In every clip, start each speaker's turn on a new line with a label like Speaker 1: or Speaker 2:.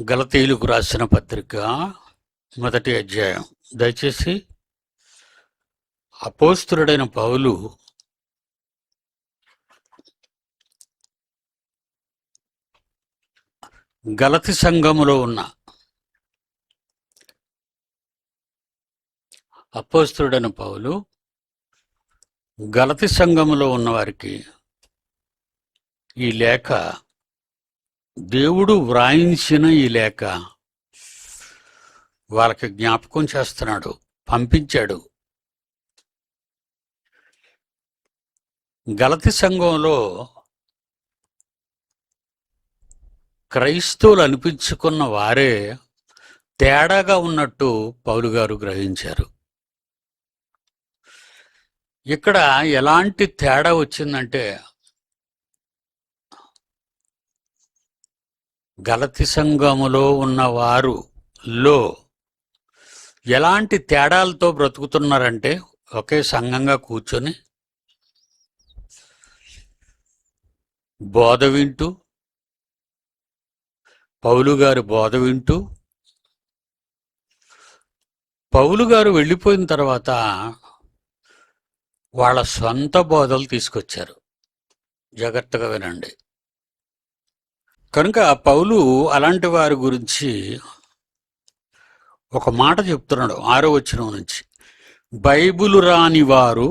Speaker 1: గలతీయులకు రాసిన పత్రిక మొదటి అధ్యాయం. దయచేసి అపోస్తులుడైన పౌలు గలతి సంఘములో ఉన్న గలతి సంఘములో ఉన్న వారికి ఈ లేఖ, దేవుడు వ్రాయించిన ఈ లేఖ వాళ్ళకి జ్ఞాపకం చేస్తున్నాడు, పంపించాడు. గలతి సంఘంలో క్రైస్తవులు అనిపించుకున్న వారే తేడాగా ఉన్నట్టు పౌలు గారు గ్రహించారు. ఇక్కడ ఎలాంటి తేడా వచ్చిందంటే, గలతి సంఘములో ఉన్నవారులో ఎలాంటి తేడాలతో బ్రతుకుతున్నారంటే, ఒకే సంఘంగా కూర్చొని బోధ వింటూ, పౌలు గారు వెళ్ళిపోయిన తర్వాత వాళ్ళ సొంత బోధలు తీసుకొచ్చారు. జాగ్రత్తగా వినండి. కనుక పౌలు అలాంటి వారి గురించి ఒక మాట చెప్తున్నాడు 6వ వచనం నుంచి. బైబిలు రాని వారు,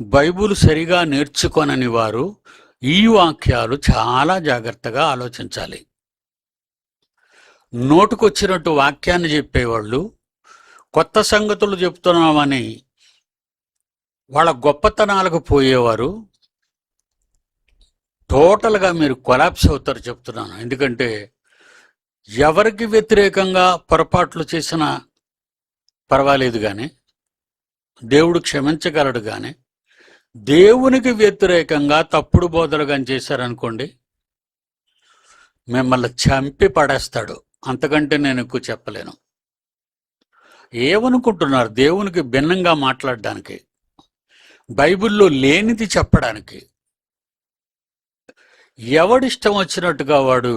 Speaker 1: బైబిలు సరిగా నేర్చుకొనని వారు ఈ వాక్యాలు చాలా జాగ్రత్తగా ఆలోచించాలి. నోటుకొచ్చినట్టు వాక్యాన్ని చెప్పేవాళ్ళు, కొత్త సంగతులు చెప్తున్నామని వాళ్ళ గొప్పతనాలకు పోయేవారు టోటల్గా మీరు కొలాప్స్ అవుతారు చెప్తున్నాను. ఎందుకంటే ఎవరికి వ్యతిరేకంగా పొరపాట్లు చేసినా పర్వాలేదు, కానీ దేవుడు క్షమించగలడు. కానీ దేవునికి వ్యతిరేకంగా తప్పుడు బోధలు కానీ చేశారనుకోండి, మిమ్మల్ని చంపి పడేస్తాడు. అంతకంటే నేను ఎక్కువ చెప్పలేను. ఏమనుకుంటున్నారు? దేవునికి భిన్నంగా మాట్లాడడానికి, బైబిల్లో లేనిది చెప్పడానికి ఎవడిష్టం వచ్చినట్టుగా వాడు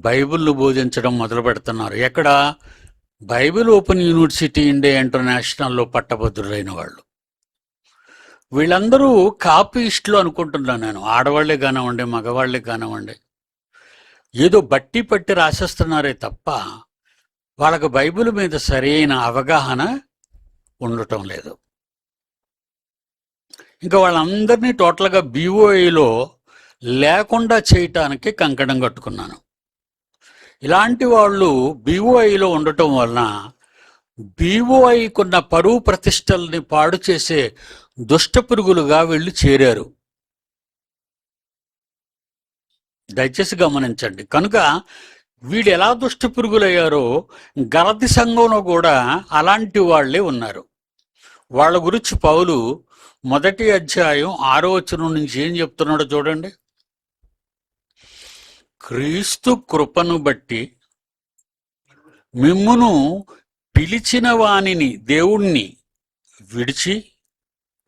Speaker 1: బైబిల్ను బోధించడం మొదలు పెడుతున్నారు. ఎక్కడ? బైబిల్ ఓపెన్ యూనివర్సిటీ ఇండియా ఇంటర్నేషనల్లో పట్టభద్రులైన వాళ్ళు. వీళ్ళందరూ కాపీస్టులు అనుకుంటున్నాను నేను. ఆడవాళ్లే కానివ్వండి, మగవాళ్లే కానివ్వండి, ఏదో బట్టి పట్టి రాసేస్తున్నారే తప్ప వాళ్ళకు బైబిల్ మీద సరైన అవగాహన ఉండటం లేదు. ఇంకా వాళ్ళందరినీ టోటల్గా BOIలో లేకుండా చేయటానికి కంకణం కట్టుకున్నాను. ఇలాంటి వాళ్ళు BOIలో ఉండటం వలన BOIకున్న పరువు ప్రతిష్టల్ని పాడు చేసే దుష్ట పురుగులుగా వీళ్ళు చేరారు. దయచేసి గమనించండి. కనుక వీళ్ళు ఎలా దుష్ట పురుగులయ్యారో గలతి సంఘంలో కూడా అలాంటి వాళ్లే ఉన్నారు. వాళ్ళ గురించి పౌలు మొదటి అధ్యాయం 6వ వచనం నుంచి ఏం చెప్తున్నాడో చూడండి. క్రీస్తు కృపను బట్టి మిమ్మును పిలిచిన వానిని, దేవుణ్ణి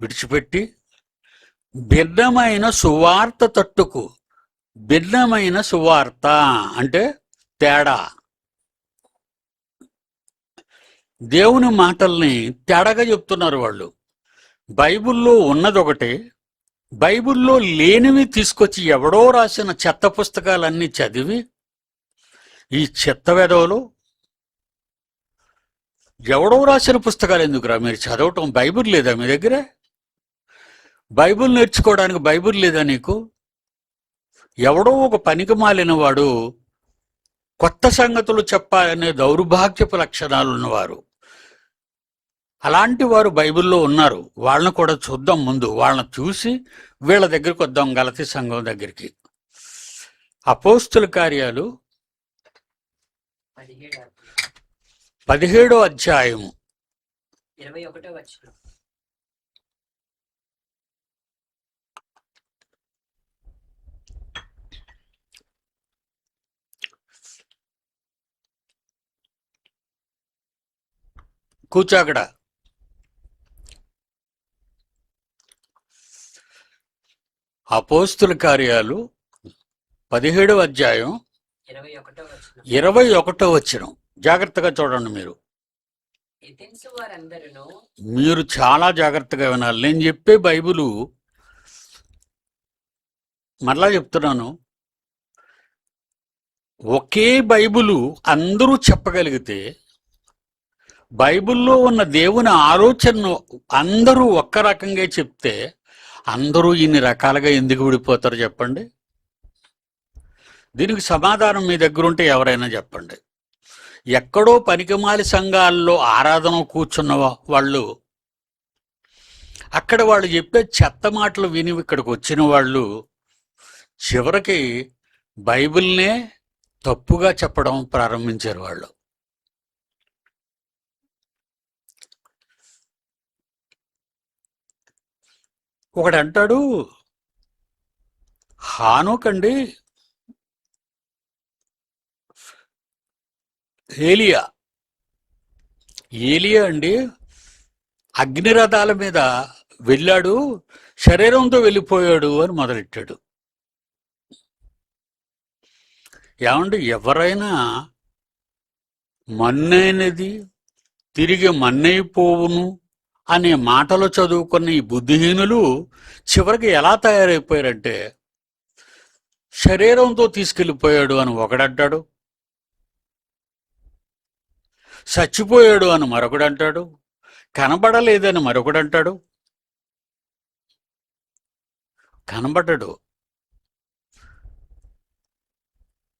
Speaker 1: విడిచిపెట్టి భిన్నమైన సువార్త తట్టుకు. భిన్నమైన సువార్త అంటే తేడా. దేవుని మాటల్ని తేడాగా చెప్తున్నారు వాళ్ళు. బైబిల్లో ఉన్నదొకటి, బైబిల్లో లేనివి తీసుకొచ్చి ఎవడో రాసిన చెత్త పుస్తకాలన్నీ చదివి, ఈ చెత్త వెధవలు ఎవడో రాసిన పుస్తకాలు ఎందుకురా మీరు చదవటం? బైబిల్ లేదా మీ దగ్గర? బైబిల్ నేర్చుకోవడానికి బైబిల్ లేదా నీకు? ఎవడో ఒక పనికి మాలిన వాడు కొత్త సంగతులు చెప్పాలనే దౌర్భాగ్యపు లక్షణాలు ఉన్నవారు, అలాంటి వారు బైబిల్లో ఉన్నారు. వాళ్ళని కూడా చూద్దాం. ముందు వాళ్ళని చూసి వీళ్ళ దగ్గరికి వద్దాం. గలతి సంఘం దగ్గరికి. అపోస్తుల కార్యాలు 17వ అధ్యాయము
Speaker 2: 21వ వచనం.
Speaker 1: కూచాకడ అపోస్తుల కార్యాలు 17వ అధ్యాయం
Speaker 2: 21వ వచనం.
Speaker 1: 21వ వచనం జాగ్రత్తగా చూడండి.
Speaker 2: ఎథెన్సు వారందరూ
Speaker 1: మీరు చాలా జాగ్రత్తగా వినాలి. నేను చెప్పే బైబిలు మరలా చెప్తున్నాను, ఒకే బైబిలు అందరూ చెప్పగలిగితే, బైబిల్లో ఉన్న దేవుని ఆలోచనను అందరూ ఒక్క రకంగా చెప్తే, అందరూ ఇన్ని రకాలుగా ఎందుకు విడిపోతారు చెప్పండి? దీనికి సమాధానం మీ దగ్గర ఉంటే ఎవరైనా చెప్పండి. ఎక్కడో పనికిమాలి సంఘాల్లో ఆరాధన కూర్చున్న వాళ్ళు, అక్కడ వాళ్ళు చెప్పే చెత్త మాటలు విని ఇక్కడికి వచ్చిన వాళ్ళు చివరికి బైబిల్నే తప్పుగా చెప్పడం ప్రారంభించారు వాళ్ళు. ఒకడు అంటాడు, హానోకండి ఏలియా అండి అగ్నిరథాల మీద వెళ్ళాడు, శరీరంతో వెళ్ళిపోయాడు అని మొదలెట్టాడు. ఏమండి, ఎవరైనా మన్నైనది తిరిగి మన్నైపోవును అనే మాటలు చదువుకున్న ఈ బుద్ధిహీనులు చివరికి ఎలా తయారైపోయారంటే, శరీరంతో తీసుకెళ్ళిపోయాడు అని ఒకడంటాడు, చచ్చిపోయాడు అని మరొకడంటాడు, కనబడలేదని మరొకడంటాడు. కనబడ్డాడు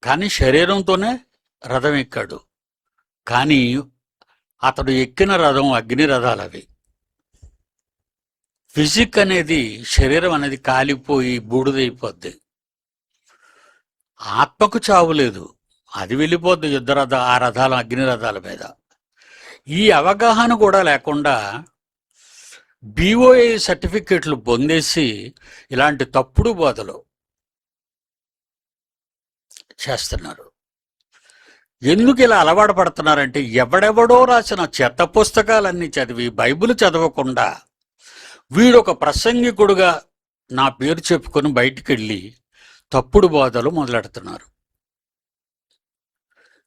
Speaker 1: కానీ శరీరంతోనే రథం ఎక్కాడు. కానీ అతడు ఎక్కిన రథం అగ్ని రథాలు అవి. ఫిజిక్ అనేది, శరీరం అనేది కాలిపోయి బూడిదైపోద్ది. ఆత్మకు చావు లేదు, అది వెళ్ళిపోద్ది ఆ రథాల అగ్ని రథాల మీద. ఈ అవగాహన కూడా లేకుండా BOA సర్టిఫికెట్లు పొందేసి ఇలాంటి తప్పుడు బోధలు చేస్తున్నారు. ఎందుకు ఇలా అలవాటు పడుతున్నారంటే, ఎవడెవడో రాసిన చెత్త పుస్తకాలన్నీ చదివి బైబిల్ చదవకుండా వీడొక ప్రసంగికుడుగా నా పేరు చెప్పుకొని బయటికి వెళ్ళి తప్పుడు బోధలు మొదలెడుతున్నారు.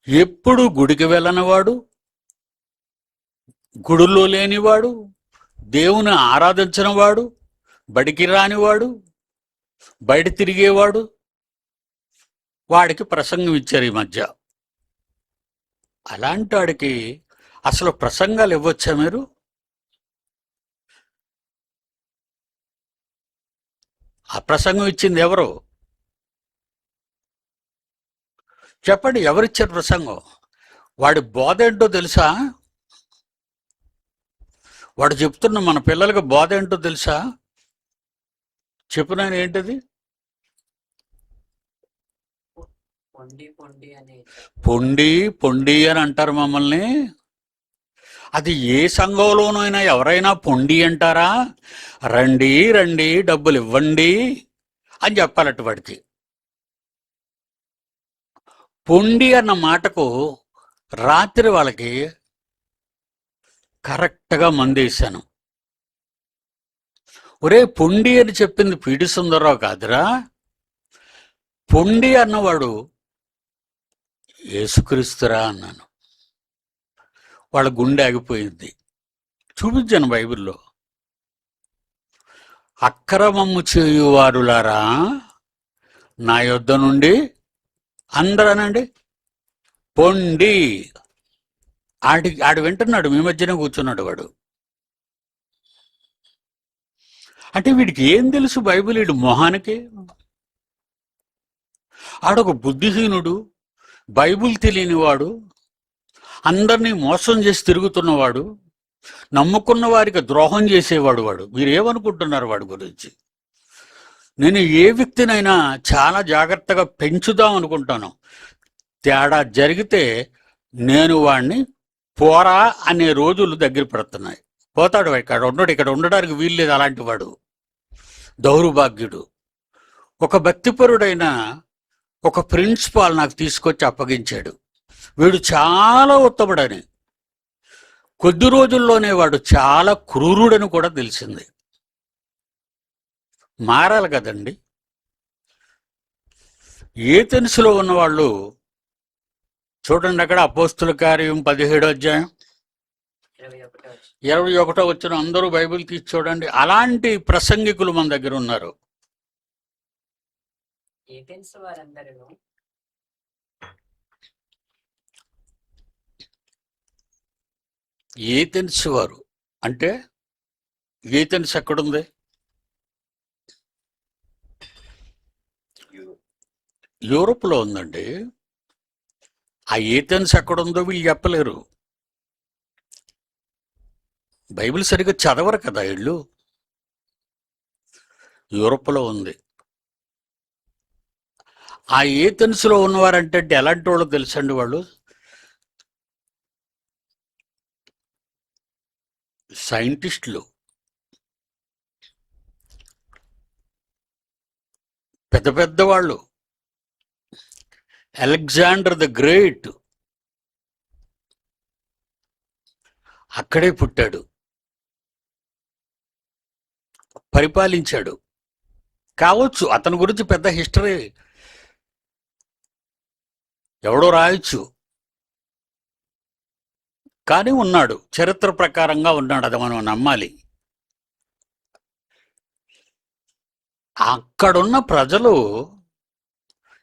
Speaker 1: ఎప్పుడు గుడికి వెళ్ళనివాడు, గుడుల్లో లేనివాడు, దేవుని ఆరాధించినవాడు, బడికి రానివాడు, బయట తిరిగేవాడు, వాడికి ప్రసంగం ఇచ్చారు ఈ మధ్య. అలాంటి వాడికి అసలు ప్రసంగాలు ఇవ్వచ్చా మీరు? ఆ ప్రసంగం ఇచ్చింది ఎవరు చెప్పండి? ఎవరిచ్చారు ప్రసంగం? వాడి బోధ ఏంటో తెలుసా? వాడు చెప్తున్న మన పిల్లలకి బోధ ఏంటో తెలుసా? చెప్పినాను ఏంటది? పొండి పొండి అని అంటారు మమ్మల్ని. అది ఏ సంఘంలోనైనా ఎవరైనా పొండి అంటారా? రండి రండి డబ్బులు ఇవ్వండి అని చెప్పాలట వాడికి. పొండి అన్న మాటకు రాత్రి వాళ్ళకి కరెక్ట్గా మందేశాను. ఒరే, పొండి అని చెప్పింది పీడి సుందరరావు కాదురా, పొండి అన్నవాడు యేసుక్రీస్తురా అన్నాను. వాళ్ళ గుండె ఆగిపోయింది. చూపించాను బైబిల్లో. అక్రమము చేయువారులారా నా యొద్ద నుండి అందరనండి పొండి. ఆడు వింటున్నాడు, మీ మధ్యనే కూర్చున్నాడు వాడు. అంటే వీడికి ఏం తెలుసు బైబిల్? వీడు మొహానికి. ఆడొక బుద్ధిహీనుడు, బైబిల్ తెలియనివాడు, అందరినీ మోసం చేసి తిరుగుతున్నవాడు, నమ్ముకున్న వారికి ద్రోహం చేసేవాడు వాడు. మీరేమనుకుంటున్నారు వాడి గురించి? నేను ఏ వ్యక్తినైనా చాలా జాగ్రత్తగా పెంచుదాం అనుకుంటాను. తేడా జరిగితే నేను వాడిని పోరా అనే రోజులు దగ్గర పడుతున్నాయి. పోతాడు, ఇక్కడ ఉండడానికి వీల్లేదు అలాంటి వాడు, దౌర్భాగ్యుడు. ఒక భక్తిపరుడైన ఒక ప్రిన్సిపాల్ నాకు తీసుకొచ్చి అప్పగించాడు. వీడు చాలా ఉత్తముడని, కొద్ది రోజుల్లోనే వాడు చాలా క్రూరుడని కూడా తెలిసింది. మారాలి కదండి. ఏథెన్సులో ఉన్నవాళ్ళు చూడండి అక్కడ అపోస్తుల కార్యం 17వ అధ్యాయం
Speaker 2: 21వ వచనం.
Speaker 1: 21వ వచ్చిన అందరూ బైబిల్ తీసి చూడండి. అలాంటి ప్రసంగికులు మన దగ్గర ఉన్నారు.
Speaker 2: ఏథెన్స్ వారందరూ
Speaker 1: ఏథెన్స్ వారు అంటే ఏథెన్స్ ఎక్కడుంది? యూరోప్లో ఉందండి. ఆ ఏథెన్స్ ఎక్కడుందో వీళ్ళు చెప్పలేరు. బైబిల్ సరిగ్గా చదవరు కదా వీళ్ళు. యూరోప్లో ఉంది. ఆ ఏథెన్స్లో ఉన్నవారంటే ఎలాంటి వాళ్ళు తెలుసండి? వాళ్ళు సైంటిస్టులు, పెద్ద పెద్ద వాళ్ళు. అలెగ్జాండర్ ద గ్రేట్ అక్కడే పుట్టాడు, పరిపాలించాడు. కావచ్చు అతని గురించి పెద్ద హిస్టరీ ఎవడో రాయొచ్చు, కానీ ఉన్నాడు, చరిత్ర ప్రకారంగా ఉన్నాడు. అది మనం నమ్మాలి. అక్కడున్న ప్రజలు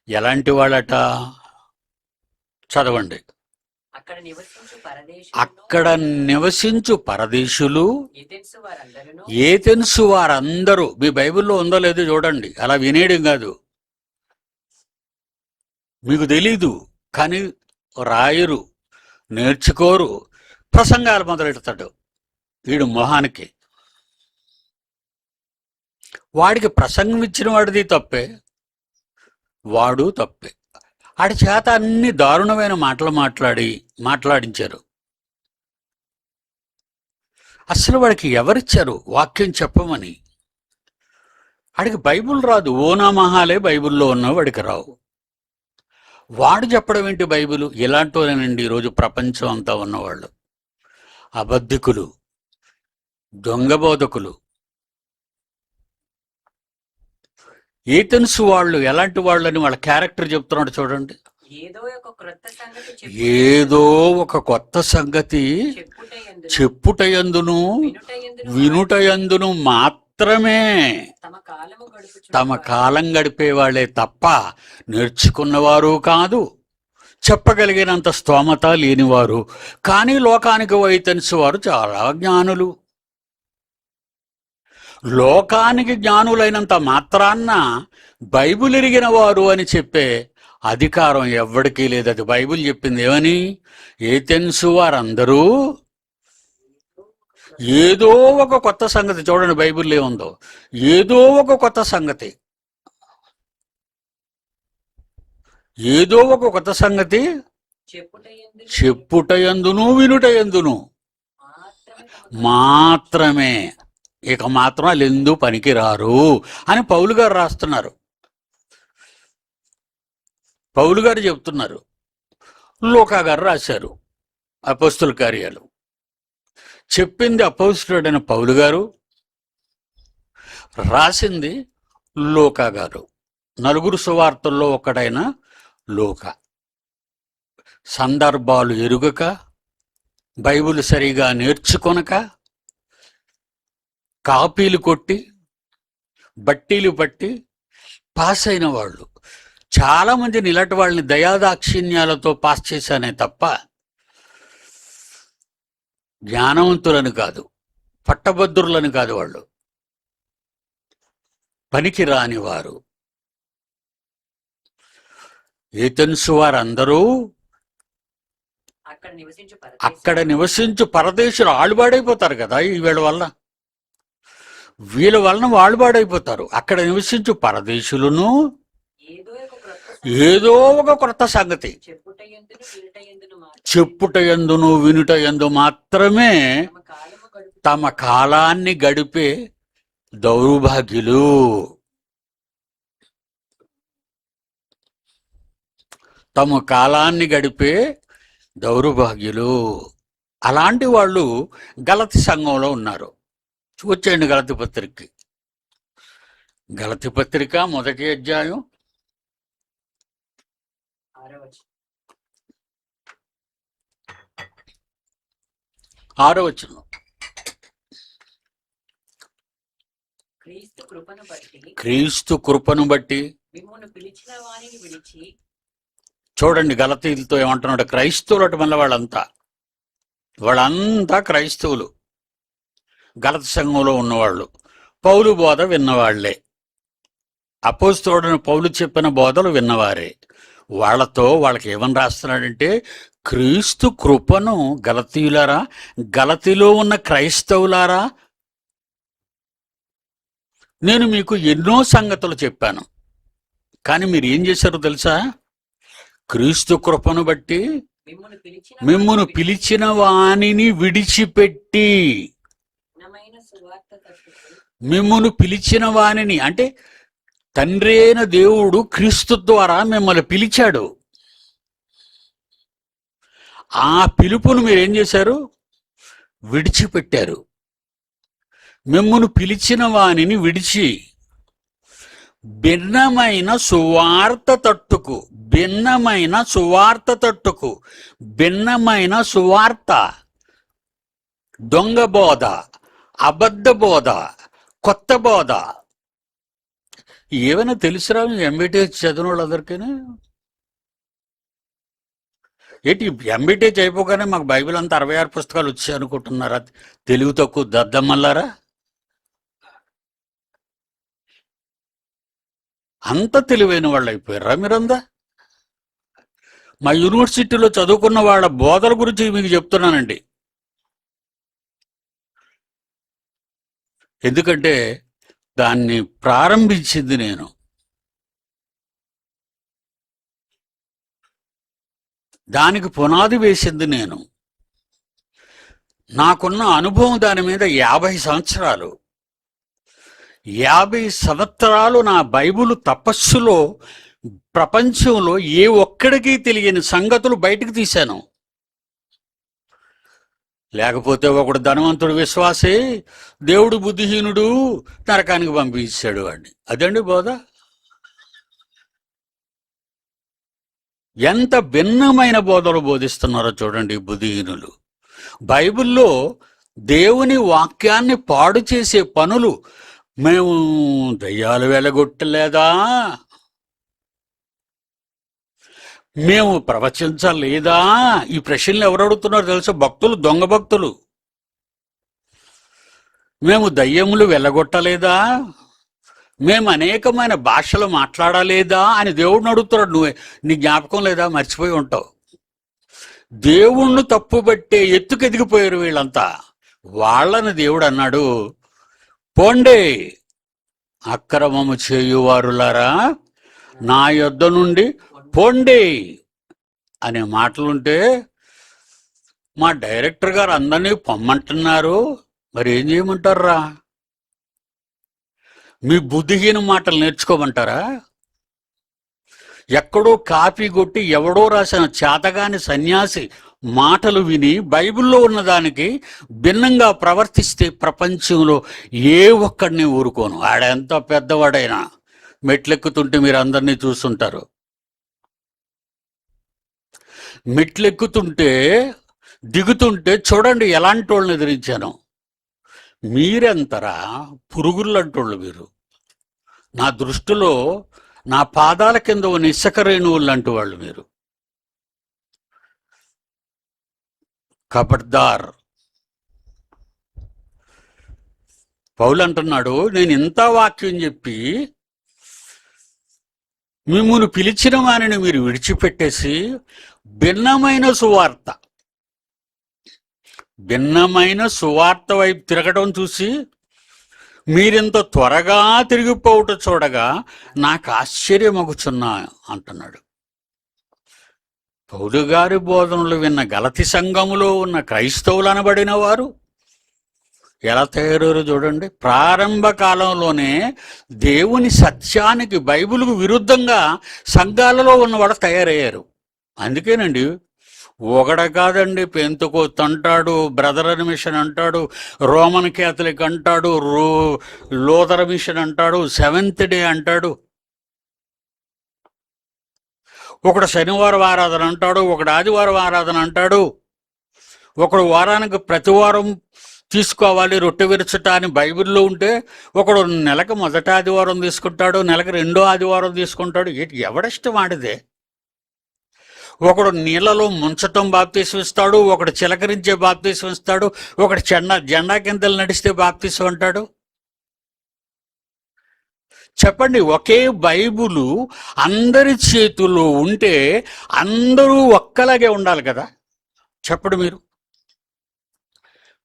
Speaker 1: ఎలాంటి వాళ్ళట చదవండి.
Speaker 2: అక్కడ నివసించు
Speaker 1: అక్కడ నివసించు పరదేశులు
Speaker 2: ఏథెన్స్ వారందరూ
Speaker 1: ఏథెన్సు వారందరూ. మీ బైబిల్లో ఉందో లేదో చూడండి. అలా వినేయడం కాదు, మీకు తెలీదు కానీ రాయరు, నేర్చుకోరు, ప్రసంగాలు మొదలెడతాడు. వీడు మొహానికి వాడికి ప్రసంగం ఇచ్చిన వాడిది తప్పే, వాడు తప్పే. ఆడి చేత అన్ని దారుణమైన మాటలు మాట్లాడించారు. అసలు వాడికి ఎవరిచ్చారు వాక్యం చెప్పమని? వాడికి బైబిల్ రాదు. ఓనామహాలే బైబిల్లో ఉన్న వాడికి రావు. వాడు చెప్పడం ఏంటి బైబిల్? ఇలాంటివేనండి ఈరోజు ప్రపంచం అంతా ఉన్నవాళ్ళు. అబద్ధికులు, దొంగ బోధకులు. ఏథెన్స్ వాళ్ళు ఎలాంటి వాళ్ళని వాళ్ళ క్యారెక్టర్ చెప్తున్నాడు చూడండి.
Speaker 2: ఏదో ఒక క్రొత్త సంగతి
Speaker 1: ఏదో ఒక కొత్త సంగతి చెప్పుటయందును వినుటయందును మాత్రమే తమ కాలం గడిపేవాళ్లే తప్ప నేర్చుకున్నవారు కాదు, చెప్పగలిగినంత స్తోమత లేనివారు. కానీ లోకానికి వైతెన్స్ వారు చాలా జ్ఞానులు. లోకానికి జ్ఞానులైనంత మాత్రాన్న బైబిల్ ఎరిగిన వారు అని చెప్పే అధికారం ఎవ్వడికీ లేదు. అది బైబిల్ చెప్పింది ఏమని? ఏథెన్సు వారందరూ ఏదో ఒక కొత్త సంగతి. చూడండి బైబిల్ ఏముందో, ఏదో ఒక కొత్త సంగతి, ఏదో ఒక కొత్త సంగతి చెప్పుటయందును వినుటయందును మాత్రమే. ఇక మాత్రం వాళ్ళు ఎందుకు పనికిరారు అని పౌలు గారు రాస్తున్నారు. పౌలు గారు చెప్తున్నారు, లూకా గారు రాశారు. అపోస్తుల కార్యాలు చెప్పింది అపోస్తులుడైన పౌలు గారు, రాసింది లూకా గారు. నలుగురు సువార్తల్లో ఒకడైన లూకా. సందర్భాలు ఎరుగక, బైబిల్ సరిగా నేర్చుకొనక, కాపీలు కొట్టి బట్టీలు పట్టి పాస్ అయిన వాళ్ళు చాలామందిని, ఇలాంటి వాళ్ళని దయాదాక్షిణ్యాలతో పాస్ చేశానే తప్ప జ్ఞానవంతులను కాదు, పట్టభద్రులను కాదు. వాళ్ళు పనికి రాని వారు. ఏథెన్సు వారందరూ అక్కడ నివసించు పరదేశులు ఆಳುబాడైపోతారు కదా. వీళ్ళ వలన వాళ్ళు పాడైపోతారు. అక్కడ నివసించు పరదేశులను ఏదో ఒక క్రొత్త సంగతి చెప్పుటయందును వినుటయందు మాత్రమే తమ కాలాన్ని గడిపే దౌర్భాగ్యులు. తమ కాలాన్ని గడిపే దౌర్భాగ్యులు. అలాంటి వాళ్ళు గలతి సంఘంలో ఉన్నారు. వచ్చేయండి గలతి పత్రికకి. గలతి పత్రిక 1వ అధ్యాయం 6వ వచనం.
Speaker 2: క్రీస్తు కృపను బట్టి
Speaker 1: క్రీస్తు కృపను బట్టి.
Speaker 2: మిమ్మును పిలిచిన వానిని విడిచి.
Speaker 1: చూడండి గలతీయులతో ఏమంటున్నాడు, క్రైస్తవులట మళ్ళీ వాళ్ళంతా క్రైస్తవులు, గలత సంఘంలో ఉన్నవాళ్ళు, పౌలు బోధ విన్నవాళ్లే, అపోస్తలుడైన పౌలు చెప్పిన బోధలు విన్నవారే. వాళ్ళకి ఏమని రాస్తున్నాడంటే, క్రీస్తు కృపను గలతీయులారా, గలతీలో ఉన్న క్రైస్తవులారా, నేను మీకు ఎన్నో సంగతులు చెప్పాను, కానీ మీరు ఏం చేశారో తెలుసా? క్రీస్తు కృపను బట్టి మిమ్మును పిలిచిన వానిని విడిచిపెట్టి. మిమ్మును పిలిచిన వానిని అంటే తండ్రి అయిన దేవుడు క్రీస్తు ద్వారా మిమ్మల్ని పిలిచాడు. ఆ పిలుపును మీరేం చేశారు? విడిచిపెట్టారు. మిమ్మును పిలిచిన వానిని విడిచి భిన్నమైన సువార్త తట్టుకు, భిన్నమైన సువార్త తట్టుకు, భిన్నమైన సువార్త, దొంగ బోధ, అబద్ధ బోధ, కొత్త బోధ, ఏమైనా తెలుసురా ఎంబీటీఎస్ చదివిన వాళ్ళందరికీ? ఏంటి ఎంబీటీఎస్ అయిపోగానే మాకు బైబిల్ అంతా 66 పుస్తకాలు వచ్చాయి అనుకుంటున్నారా? తెలుగు తక్కువ దద్దమ్మల్లారా? అంత తెలివైన వాళ్ళు అయిపోయారా మీరందా? మా యూనివర్సిటీలో చదువుకున్న వాళ్ళ బోధల గురించి మీకు చెప్తున్నానండి. ఎందుకంటే దాన్ని ప్రారంభించింది నేను, దానికి పునాది వేసింది నేను. నాకున్న అనుభవం దాని మీద 50 సంవత్సరాలు. 50 సంవత్సరాలు నా బైబిల్ తపస్సులో ప్రపంచంలో ఏ ఒక్కడికి తెలియని సంగతులు బయటకు తీశాను. లేకపోతే ఒకడు ధనవంతుడు విశ్వాసే, దేవుడు బుద్ధిహీనుడు, నరకానికి పంపించాడు వాడిని. అదండి బోధ. ఎంత భిన్నమైన బోధలు బోధిస్తున్నారో చూడండి బుద్ధిహీనులు. బైబిల్లో దేవుని వాక్యాన్ని పాడు చేసే పనులు, మేము దయ్యాలు వెలగొట్టలేదా, మేము ప్రవచించలేదా, ఈ ప్రశ్నలు ఎవరు అడుగుతున్నారు తెలుసా? భక్తులు, దొంగ భక్తులు. మేము దయ్యములు వెళ్ళగొట్టలేదా, మేము అనేకమైన భాషలు మాట్లాడలేదా అని దేవుడిని అడుగుతున్నాడు. నీ జ్ఞాపకం లేదా? మర్చిపోయి ఉంటావు. దేవుణ్ణి తప్పుబట్టే ఎత్తుకు ఎదిగిపోయారు వీళ్ళంతా. వాళ్ళని దేవుడు అన్నాడు, పోండే అక్రమము చేయువారులారా, నా యొద్ద నుండి పోండి అనే మాటలుంటే, మా డైరెక్టర్ గారు అందరినీ పొమ్మంటున్నారు, మరి ఏం చేయమంటారా? మీ బుద్ధిహీన మాటలు నేర్చుకోమంటారా? ఎక్కడో కాపీ కొట్టి ఎవడో రాసిన చేతగాని సన్యాసి మాటలు విని బైబిల్లో ఉన్నదానికి భిన్నంగా ప్రవర్తిస్తే ప్రపంచంలో ఏ ఒక్కడిని ఊరుకోను. ఆడెంత పెద్దవాడైనా. మెట్లెక్కుతుంటే మీరు అందరినీ చూస్తుంటారు. మెట్లెక్కుతుంటే దిగుతుంటే చూడండి ఎలాంటి వాళ్ళని ఎదిరించాను. మీరెంతరా పురుగులంటోళ్ళు మీరు. నా దృష్టిలో నా పాదాల కింద ఉన్న ఇసుక రేణువులు లాంటి వాళ్ళు మీరు. కబడ్దార్. పౌలు అంటున్నాడు, నేను ఇంత వాక్యం చెప్పి మిమ్మును పిలిచిన వారిని మీరు విడిచిపెట్టేసి భిన్నమైన సువార్త వైపు తిరగడం చూసి మీరింత త్వరగా తిరిగిపోవుట చూడగా నాకు ఆశ్చర్యమగుచున్నా అంటున్నాడు. పౌలు గారి బోధనలు విన్న గలతి సంఘములో ఉన్న క్రైస్తవులు అనబడిన వారు ఎలా తయారయ్యారో చూడండి. ప్రారంభ కాలంలోనే దేవుని సత్యానికి, బైబిల్కు విరుద్ధంగా సంఘాలలో ఉన్నవాడు తయారయ్యారు. అందుకేనండి, ఒకడ కాదండి, పెంతెకోస్తు అంటాడు, బ్రదర్ మిషన్ అంటాడు, రోమన్ క్యాథలిక్ అంటాడు, లూథర్ మిషన్ అంటాడు, సెవెంత్ డే అంటాడు, ఒకడు శనివారం ఆరాధన అంటాడు, ఒకడు ఆదివారం ఆరాధన అంటాడు, ఒకడు వారానికి ప్రతి వారం తీసుకోవాలి రొట్టె విరచట అని బైబిల్లో ఉంటే, ఒకడు నెలకు మొదటి ఆదివారం తీసుకుంటాడు, నెలకు రెండో ఆదివారం తీసుకుంటాడు. ఎవడిష్టం ఆడిదే. ఒకడు నీళ్లలో ముంచటం బాప్తీసం ఇస్తాడు, ఒకడు చిలకరించే బాప్తీసం ఇస్తాడు, ఒకడు జెండా కిందలు నడిస్తే బాప్తీసం అంటాడు. చెప్పండి, ఒకే బైబులు అందరి చేతుల్లో ఉంటే అందరూ ఒక్కలాగే ఉండాలి కదా? చెప్పండి మీరు.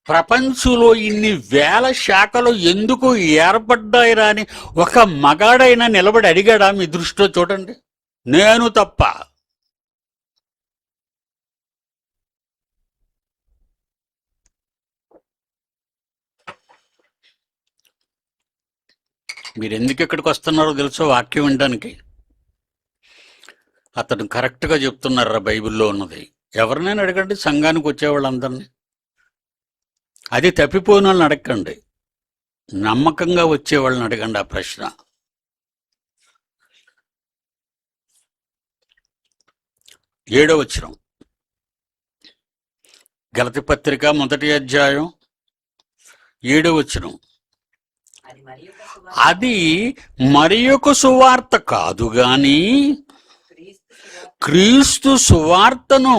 Speaker 1: ప్రపంచంలో ఇన్ని వేల శాఖలు ఎందుకు ఏర్పడ్డాయిరా అని ఒక మగాడైనా నిలబడి అడిగాడా? మీ దృష్టిలో చూడండి, నేను తప్ప. మీరు ఎందుకు ఇక్కడికి వస్తున్నారో తెలుసో వాక్యం వినడానికి. అతను కరెక్ట్గా చెప్తున్నారా బైబిల్లో ఉన్నది. ఎవరినైనా అడగండి, సంఘానికి వచ్చేవాళ్ళందరినీ. అది తప్పిపోయిన వాళ్ళని అడగండి, నమ్మకంగా వచ్చేవాళ్ళని అడగండి ఆ ప్రశ్న. ఏడో వచనం, గలతీ పత్రిక 1వ అధ్యాయం 7వ వచనం. అది మరి ఒక సువార్త కాదు గాని క్రీస్తు సువార్తను